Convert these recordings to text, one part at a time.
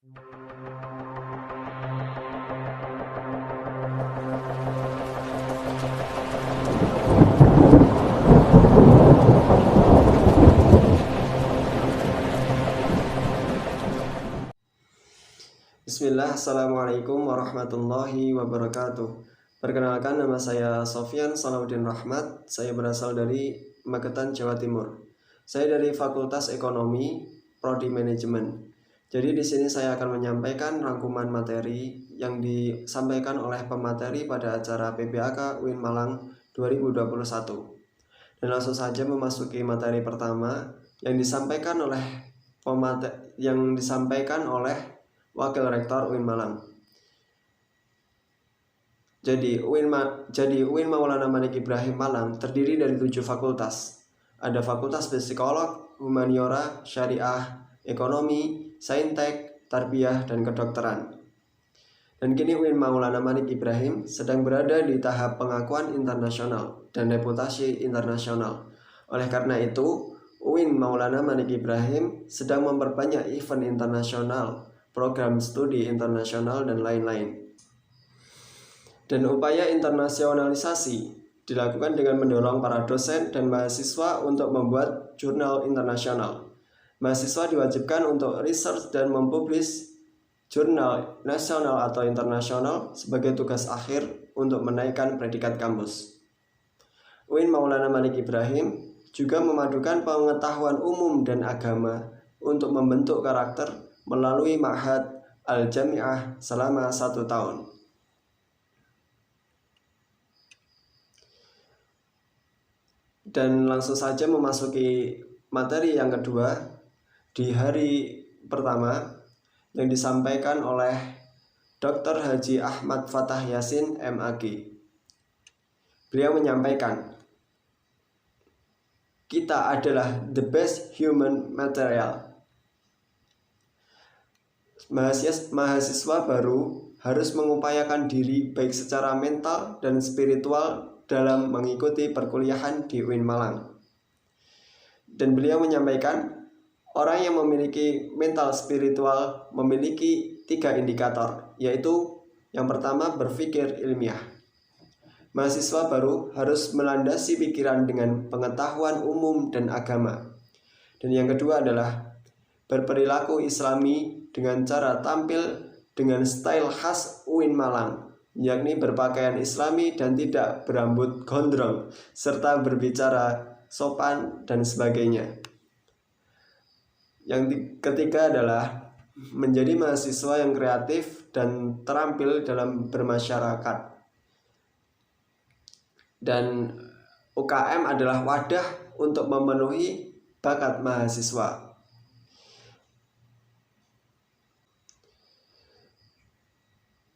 Bismillah, Assalamualaikum warahmatullahi wabarakatuh. Perkenalkan, nama saya Sofyan Salahuddin Rahmat. Saya berasal dari Magetan, Jawa Timur. Saya dari Fakultas Ekonomi, Prodi Manajemen. Jadi di sini saya akan menyampaikan rangkuman materi yang disampaikan oleh pemateri pada acara PBAK UIN Malang 2021. Dan langsung saja memasuki materi pertama yang disampaikan oleh Wakil Rektor UIN Malang. Jadi UIN Maulana Malik Ibrahim Malang terdiri dari 7 fakultas. Ada Fakultas Psikolog, Humaniora, Syariah, Ekonomi, Saintek, Tarbiyah, dan Kedokteran. Dan kini UIN Maulana Malik Ibrahim sedang berada di tahap pengakuan internasional dan reputasi internasional. Oleh karena itu, UIN Maulana Malik Ibrahim sedang memperbanyak event internasional, program studi internasional, dan lain-lain. Dan upaya internasionalisasi dilakukan dengan mendorong para dosen dan mahasiswa untuk membuat jurnal internasional. Mahasiswa diwajibkan untuk research dan mempublish jurnal nasional atau internasional sebagai tugas akhir untuk menaikkan predikat kampus. UIN Maulana Malik Ibrahim juga memadukan pengetahuan umum dan agama untuk membentuk karakter melalui Ma'had Al-Jami'ah selama 1 tahun. Dan langsung saja memasuki materi yang kedua di hari pertama yang disampaikan oleh Dr. Haji Ahmad Fathah Yasin MAG. Beliau menyampaikan, kita adalah the best human material. Mahasiswa baru harus mengupayakan diri baik secara mental dan spiritual dalam mengikuti perkuliahan di UIN Malang. Dan beliau menyampaikan, orang yang memiliki mental spiritual memiliki 3 indikator, yaitu yang pertama berpikir ilmiah. Mahasiswa baru harus melandasi pikiran dengan pengetahuan umum dan agama. Dan yang kedua adalah berperilaku islami dengan cara tampil dengan style khas UIN Malang, yakni berpakaian islami dan tidak berambut gondrong, serta berbicara sopan dan sebagainya. Yang ketiga adalah menjadi mahasiswa yang kreatif dan terampil dalam bermasyarakat. Dan UKM adalah wadah untuk memenuhi bakat mahasiswa.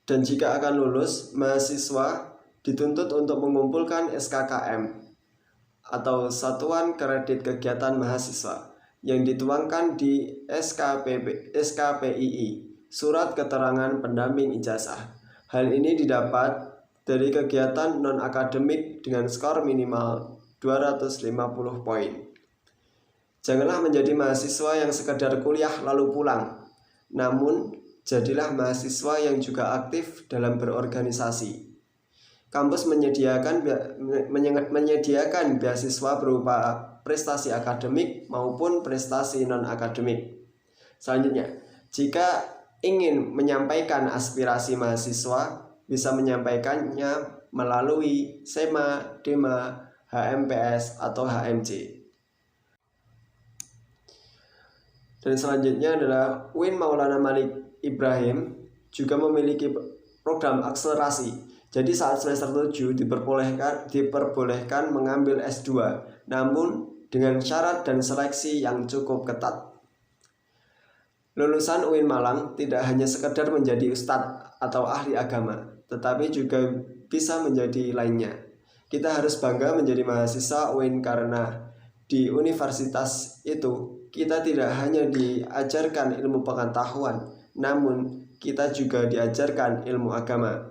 Dan jika akan lulus, mahasiswa dituntut untuk mengumpulkan SKKM atau Satuan Kredit Kegiatan Mahasiswa yang dituangkan di SKPII, Surat Keterangan Pendamping Ijazah. Hal ini didapat dari kegiatan non-akademik dengan skor minimal 250 poin. Janganlah menjadi mahasiswa yang sekedar kuliah lalu pulang, namun jadilah mahasiswa yang juga aktif dalam berorganisasi. Kampus menyediakan beasiswa berupa prestasi akademik maupun prestasi non-akademik. Selanjutnya, jika ingin menyampaikan aspirasi mahasiswa, bisa menyampaikannya melalui SEMA, DEMA, HMPS, atau HMC. Dan selanjutnya adalah UIN Maulana Malik Ibrahim juga memiliki program akselerasi. Jadi saat semester 7 diperbolehkan mengambil S2, namun dengan syarat dan seleksi yang cukup ketat. Lulusan UIN Malang tidak hanya sekedar menjadi ustadz atau ahli agama, tetapi juga bisa menjadi lainnya. Kita harus bangga menjadi mahasiswa UIN karena di universitas itu kita tidak hanya diajarkan ilmu pengetahuan, namun kita juga diajarkan ilmu agama.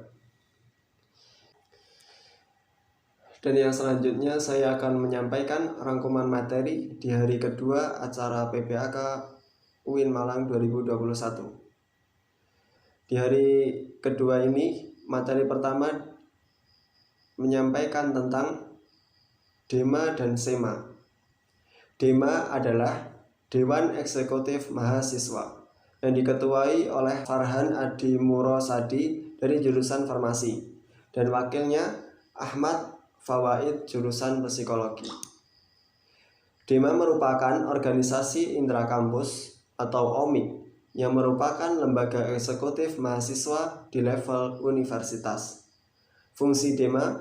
Dan yang selanjutnya saya akan menyampaikan rangkuman materi di hari kedua acara PBAK UIN Malang 2021. Di hari kedua ini, materi pertama menyampaikan tentang Dema dan Sema. Dema adalah Dewan Eksekutif Mahasiswa yang diketuai oleh Farhan Adi Murosadi dari jurusan Farmasi dan wakilnya Ahmad Fawaid jurusan Psikologi. Dema merupakan organisasi intrakampus atau OMIK yang merupakan lembaga eksekutif mahasiswa di level universitas. Fungsi Dema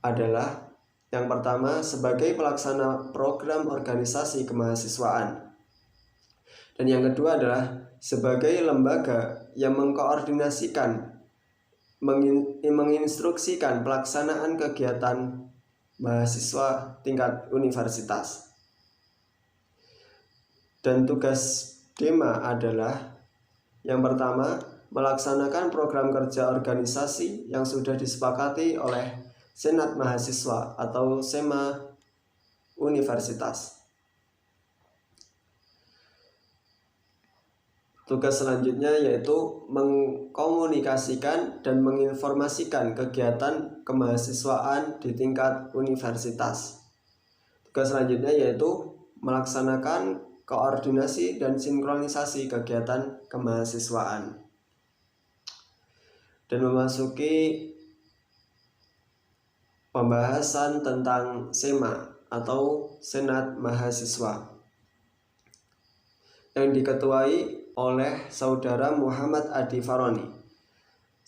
adalah yang pertama sebagai pelaksana program organisasi kemahasiswaan. Dan yang kedua adalah sebagai lembaga yang mengkoordinasikan, menginstruksikan pelaksanaan kegiatan mahasiswa tingkat universitas. Dan tugas Dema adalah yang pertama melaksanakan program kerja organisasi yang sudah disepakati oleh Senat Mahasiswa atau SEMA Universitas. Tugas selanjutnya yaitu mengkomunikasikan dan menginformasikan kegiatan kemahasiswaan di tingkat universitas. Tugas selanjutnya yaitu melaksanakan koordinasi dan sinkronisasi kegiatan kemahasiswaan. Dan memasuki pembahasan tentang SEMA atau Senat Mahasiswa yang diketuai oleh Saudara Muhammad Adi Faroni.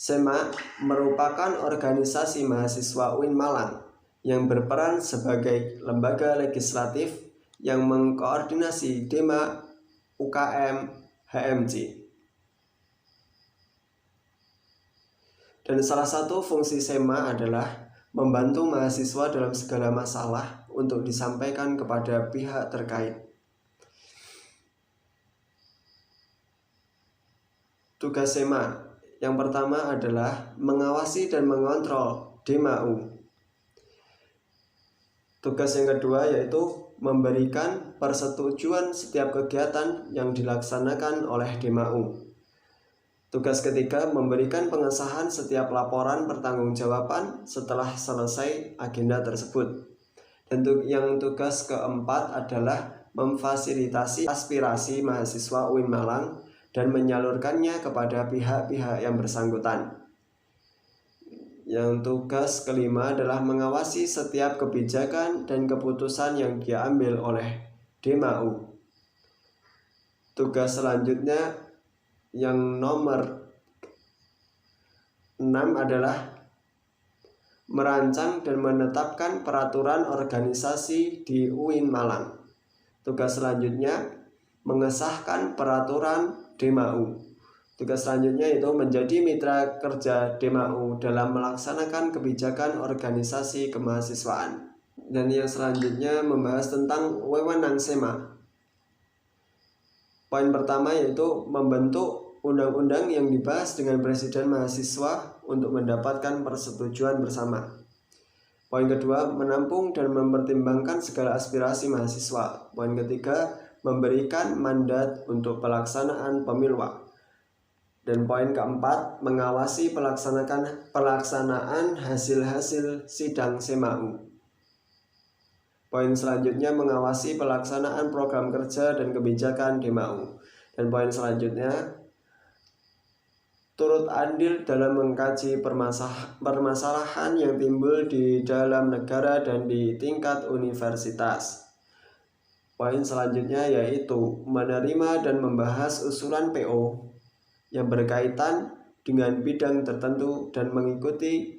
SEMA merupakan organisasi mahasiswa UIN Malang yang berperan sebagai lembaga legislatif yang mengkoordinasi Dema, UKM, HMJ. Dan salah satu fungsi SEMA adalah membantu mahasiswa dalam segala masalah untuk disampaikan kepada pihak terkait. Tugas SEMA yang pertama adalah mengawasi dan mengontrol DEMA-U. Tugas yang kedua yaitu memberikan persetujuan setiap kegiatan yang dilaksanakan oleh DEMA-U. Tugas ketiga memberikan pengesahan setiap laporan pertanggungjawaban setelah selesai agenda tersebut. Dan yang tugas keempat adalah memfasilitasi aspirasi mahasiswa UIN Malang dan menyalurkannya kepada pihak-pihak yang bersangkutan. Yang tugas kelima adalah mengawasi setiap kebijakan dan keputusan yang diambil oleh DEMA-U. Tugas selanjutnya yang nomor 6 adalah merancang dan menetapkan peraturan organisasi di UIN Malang. Tugas selanjutnya mengesahkan peraturan DEMA-U. Tugas selanjutnya itu menjadi mitra kerja DEMA-U dalam melaksanakan kebijakan organisasi kemahasiswaan. Dan yang selanjutnya membahas tentang wewenang SEMA. Poin pertama yaitu membentuk undang-undang yang dibahas dengan presiden mahasiswa untuk mendapatkan persetujuan bersama. Poin kedua, menampung dan mempertimbangkan segala aspirasi mahasiswa. Poin ketiga, memberikan mandat untuk pelaksanaan pemilu. Dan poin keempat, mengawasi pelaksanaan hasil-hasil sidang SEMA-U. Poin selanjutnya mengawasi pelaksanaan program kerja dan kebijakan DEMA-U. Dan poin selanjutnya turut andil dalam mengkaji permasalahan yang timbul di dalam negara dan di tingkat universitas. Poin selanjutnya yaitu menerima dan membahas usulan PO yang berkaitan dengan bidang tertentu dan mengikuti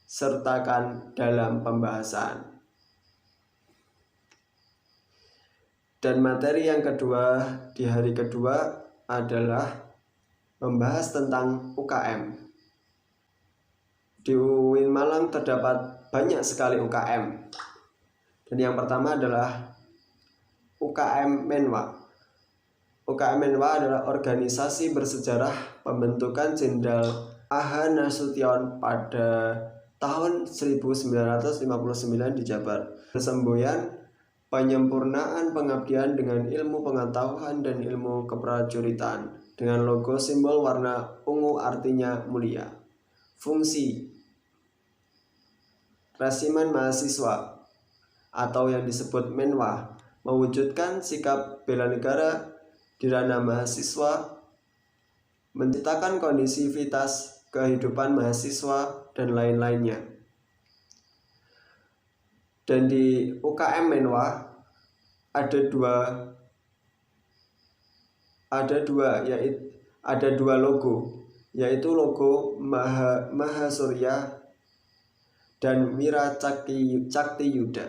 sertakan dalam pembahasan. Dan materi yang kedua di hari kedua adalah membahas tentang UKM. Di UIN Malang terdapat banyak sekali UKM. Dan yang pertama adalah UKM Menwa. UKM Menwa adalah organisasi bersejarah pembentukan Jenderal A.H. Nasution pada tahun 1959 di Jabar. Semboyan penyempurnaan pengabdian dengan ilmu pengetahuan dan ilmu keprajuritan. dengan logo simbol warna ungu artinya mulia. Fungsi Resimen Mahasiswa atau yang disebut Menwa mewujudkan sikap bela negara di ranah mahasiswa, menciptakan kondisivitas kehidupan mahasiswa dan lain-lainnya. Dan di UKM Menwa ada dua logo, yaitu logo Mahasurya dan Wira Cakti Yuda.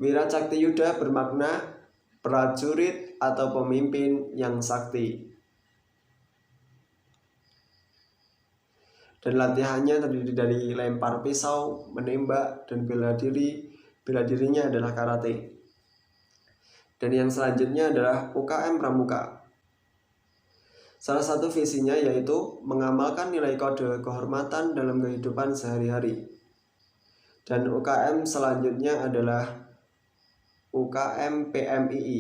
Wira Cakti Yuda bermakna prajurit atau pemimpin yang sakti. Dan latihannya terdiri dari lempar pisau, menembak, dan bela diri. Bela dirinya adalah karate. Dan yang selanjutnya adalah UKM Pramuka. Salah satu visinya yaitu mengamalkan nilai kode kehormatan dalam kehidupan sehari-hari. Dan UKM selanjutnya adalah UKM PMII.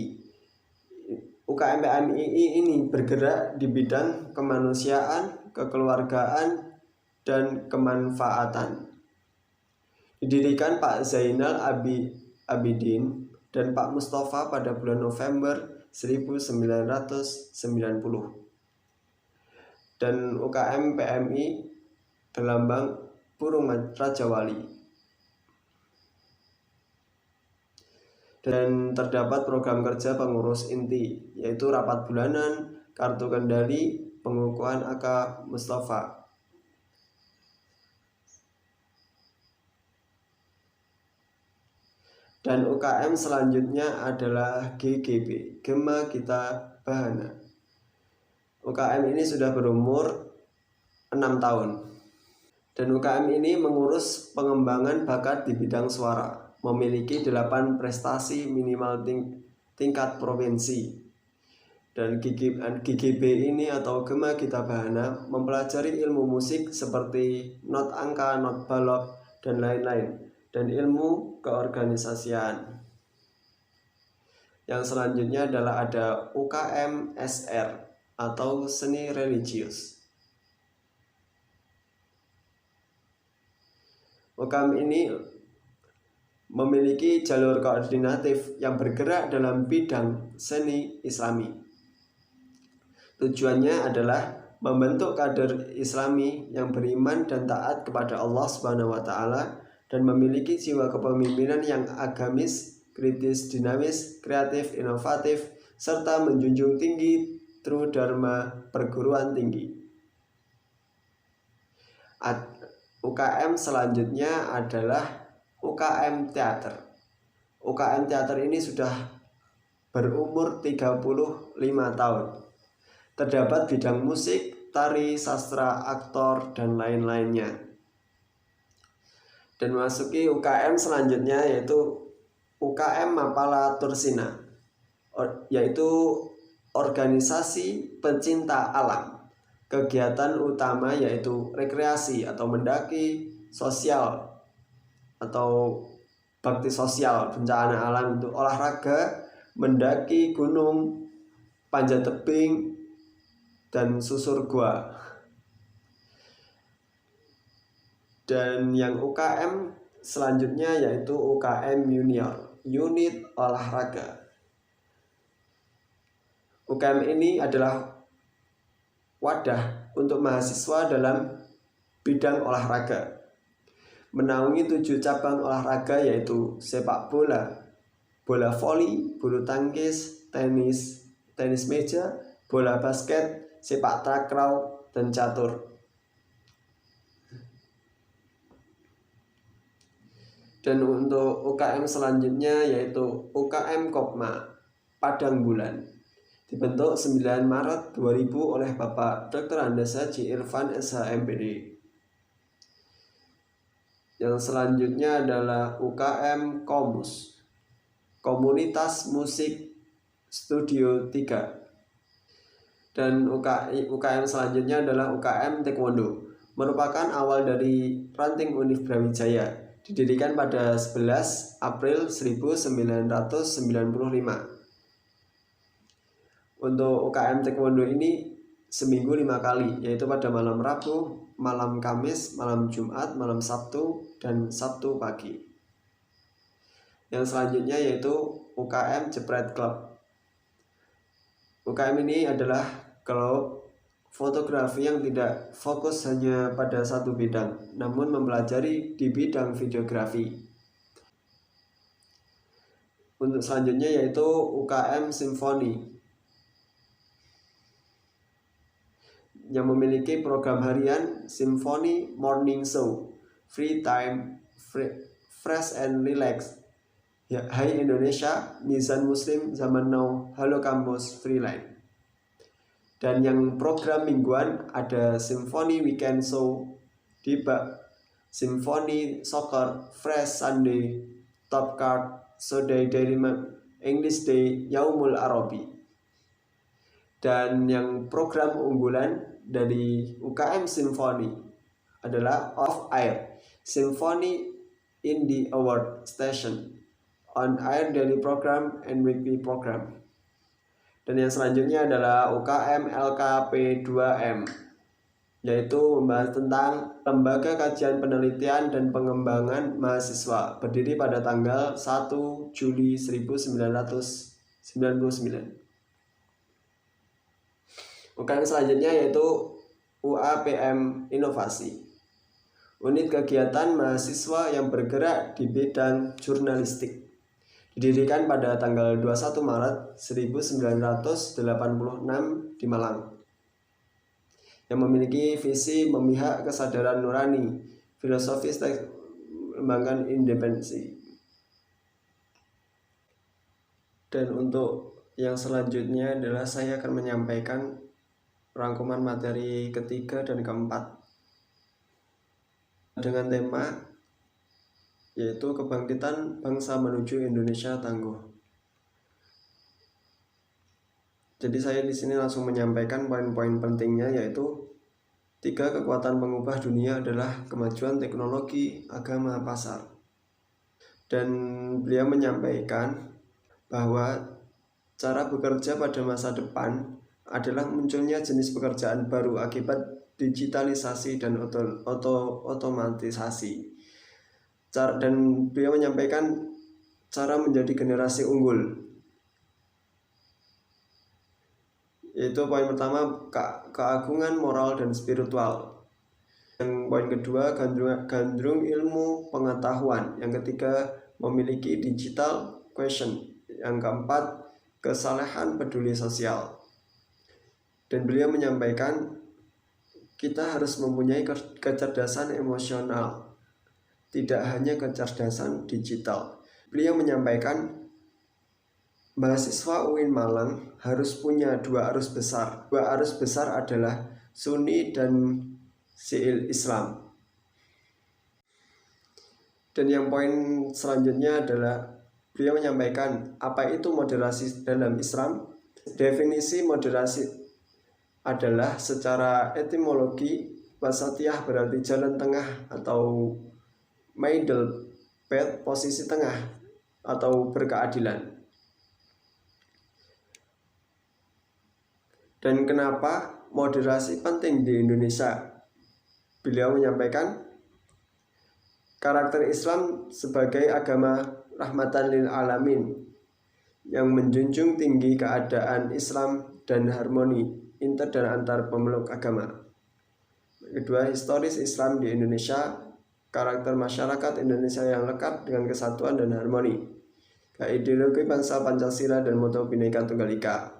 UKM PMII ini bergerak di bidang kemanusiaan, kekeluargaan, dan kemanfaatan. Didirikan Pak Zainal Abidin dan Pak Mustafa pada bulan November 1990. Dan UKM PMI berlambang burung Raja Wali. Dan terdapat program kerja pengurus inti, yaitu rapat bulanan, kartu kendali, pengukuhan AK Mustafa. Dan UKM selanjutnya adalah GGB, Gema Gita Bahana. UKM ini sudah berumur 6 tahun. Dan UKM ini mengurus pengembangan bakat di bidang suara, memiliki 8 prestasi minimal tingkat provinsi. Dan GGB ini atau Gema Gita Bahana mempelajari ilmu musik seperti not angka, not balok, dan lain-lain, dan ilmu keorganisasian. Yang selanjutnya adalah ada UKM SR atau seni religius. UKM ini memiliki jalur koordinatif yang bergerak dalam bidang seni Islami. Tujuannya adalah membentuk kader Islami yang beriman dan taat kepada Allah Subhanahu wa taala dan memiliki jiwa kepemimpinan yang agamis, kritis, dinamis, kreatif, inovatif, serta menjunjung tinggi True Dharma perguruan tinggi. UKM selanjutnya adalah UKM Teater. UKM Teater ini sudah berumur 35 tahun. Terdapat bidang musik, tari, sastra, aktor, dan lain-lainnya. Dan memasuki UKM selanjutnya yaitu UKM Mapala Tursina, yaitu organisasi pencinta alam. Kegiatan utama yaitu rekreasi atau mendaki, sosial atau bakti sosial, bencana alam untuk olahraga, mendaki gunung, panjat tebing, dan susur gua. Dan yang UKM selanjutnya yaitu UKM Junior, unit olahraga. UKM ini adalah wadah untuk mahasiswa dalam bidang olahraga. Menaungi 7 cabang olahraga yaitu sepak bola, bola voli, bulu tangkis, tenis meja, bola basket, sepak takraw, dan catur. Dan untuk UKM selanjutnya yaitu UKM Kopma Padang Bulan, dibentuk 9 Maret 2000 oleh Bapak Dr. Andes Haji Irfan SH MPD. Yang selanjutnya adalah UKM Komus, Komunitas Musik Studio 3. Dan UKM selanjutnya adalah UKM Taekwondo, merupakan awal dari ranting Univ Brawijaya, didirikan pada 11 April 1995. Untuk UKM Taekwondo ini seminggu 5 kali, yaitu pada malam Rabu, malam Kamis, malam Jumat, malam Sabtu, dan Sabtu pagi. Yang selanjutnya yaitu UKM Jepret Club. UKM ini adalah klub fotografi yang tidak fokus hanya pada satu bidang, namun mempelajari di bidang videografi. Untuk selanjutnya yaitu UKM Simfoni, yang memiliki program harian Symphony Morning Show, Free Time, Fresh and Relax, Hai Indonesia, Mizan Muslim, Zaman Now, Halo Kampus, Freeline. Dan yang program mingguan ada Symphony Weekend Show, Diba, Symphony Soccer, Fresh Sunday, Top Card, Soday Daily English Day, Yaumul Arabi. Dan yang program unggulan dari UKM Symphony adalah Off Air, Symphony in the Award Station, On Air Daily Program and Weekly Program. Dan yang selanjutnya adalah UKM LKP2M, yaitu membahas tentang Lembaga Kajian Penelitian dan Pengembangan Mahasiswa, berdiri pada tanggal 1 Juli 1999. UKM selanjutnya yaitu UAPM Inovasi, unit kegiatan mahasiswa yang bergerak di bidang jurnalistik, didirikan pada tanggal 21 Maret 1986 di Malang, yang memiliki visi memihak kesadaran nurani, filosofis mengembangkan independensi. Dan untuk yang selanjutnya adalah saya akan menyampaikan rangkuman materi ketiga dan keempat dengan tema yaitu kebangkitan bangsa menuju Indonesia tangguh. Jadi saya di sini langsung menyampaikan poin-poin pentingnya, yaitu 3 kekuatan pengubah dunia adalah kemajuan teknologi, agama, pasar. Dan beliau menyampaikan bahwa cara bekerja pada masa depan adalah munculnya jenis pekerjaan baru akibat digitalisasi dan otomatisasi. Dan beliau menyampaikan cara menjadi generasi unggul, yaitu poin pertama keagungan moral dan spiritual. Yang poin kedua gandrung ilmu pengetahuan. Yang ketiga memiliki digital quotient. Yang keempat kesalehan peduli sosial. Dan beliau menyampaikan kita harus mempunyai kecerdasan emosional, tidak hanya kecerdasan digital. Beliau menyampaikan mahasiswa UIN Malang harus punya 2 arus besar. 2 arus besar adalah Sunni dan Syi'i Islam. Dan yang poin selanjutnya adalah beliau menyampaikan apa itu moderasi dalam Islam. Definisi moderasi adalah secara etimologi wasatiyah berarti jalan tengah atau middle path, posisi tengah atau berkeadilan. Dan kenapa moderasi penting di Indonesia? Beliau menyampaikan karakter Islam sebagai agama rahmatan lil alamin yang menjunjung tinggi keadaan Islam dan harmoni inter dan antar pemeluk agama. Kedua, historis Islam di Indonesia, karakter masyarakat Indonesia yang lekat dengan kesatuan dan harmoni, ideologi bangsa Pancasila dan moto Bhinneka Tunggal Ika.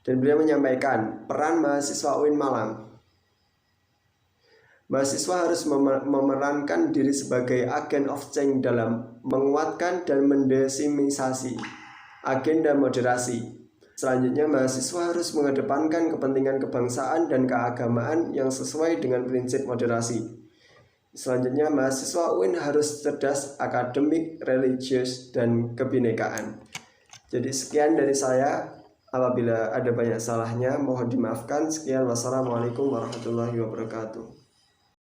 Dan beliau menyampaikan peran mahasiswa UIN Malang. Mahasiswa harus memerankan diri sebagai agent of change dalam menguatkan dan mendesimisasi agenda moderasi. Selanjutnya, mahasiswa harus mengedepankan kepentingan kebangsaan dan keagamaan yang sesuai dengan prinsip moderasi. Selanjutnya, mahasiswa UIN harus cerdas akademik, religius, dan kebinekaan. Jadi sekian dari saya. Apabila ada banyak salahnya, mohon dimaafkan. Sekian, wassalamualaikum warahmatullahi wabarakatuh.